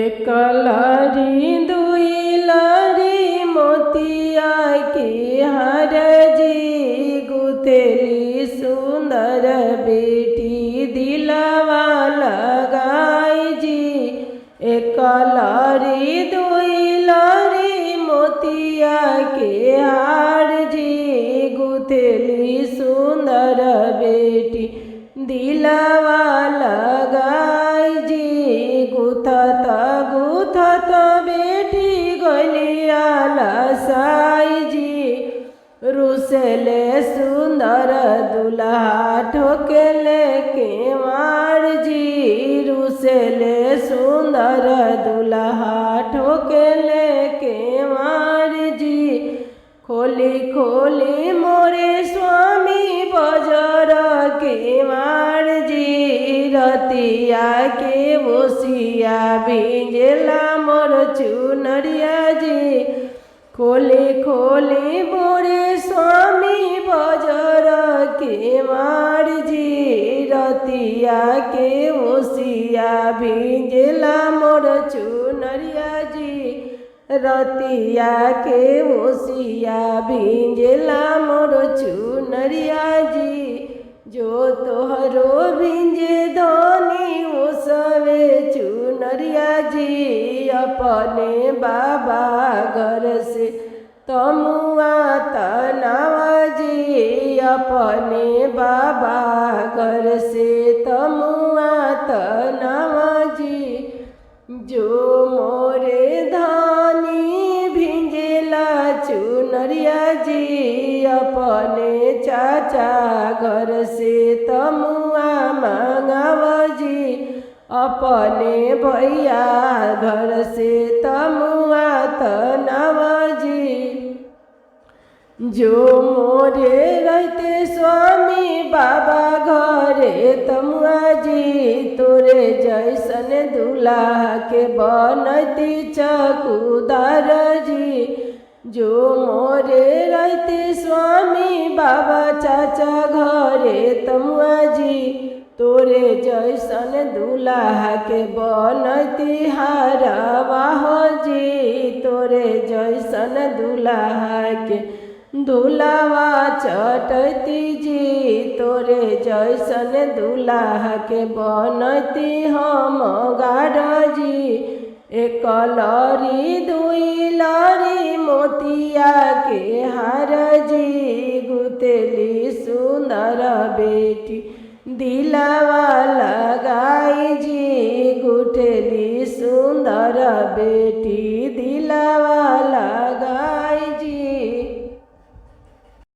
एक लारी दुई लारी मोतिया की हार जी गुथेली सुंदर बेटी दिलावा लगाई जी। एक लारी दुई लारी मोतिया के हार जी गुथेली सुंदर बेटी दिलावा लगाई जी। गुथत गुथत बेटी गलिया लसाई जी। रुसले सुंदर दुल्हा ठोकेले केवाड़ जी। रुसले सुंदर दुल्हा ठोकेले केवाड़ जी। खोली खोली मोरे स्वामी बजर केवाड़ जी। रतिया के ओसिया भिंजेला मोर चुनरिया जी। खोली खोली मोरे स्वामी बजर केवाड़ जी। रतिया के ओसिया भिंजेला मोर चुनरिया जी। रतिया के ओसिया भिंजेला मोर चुनरिया जी। जो तोहरो भिंजे धनी ओसवे चुनरिया जी। अपने बाबा घर से तमुआ तनावा जी। अपने बाबा घर से तमुआ तनावा जी। जो मोरे धानी भिंजेला चुनरिया जी। अपने चाचा घर से तमुआ मांगावा जी। अपने भैया घर से तमुआ तनावा जी। जो मोरे रहते स्वामी बाबा घरे तमुआ जी। तोरे जैसन दूल्हा के बनती चकुदार जी। जो मोरे रहते स्वामी बाबा चाचा घरे तमुआ जी। तोरे जैसन दूल्हा के बनती हारवा जी। तोरे जैसन दूल्हा के दूल्हा चटती जी। तोरे जैसन दूल्हा के बनती हम गाड़ जी। एक लारी दुई लारी मोतिया के हार जी गुथेली सुंदर बेटी दिलावा लगाई जी। गुथेली सुंदर बेटी दिलावा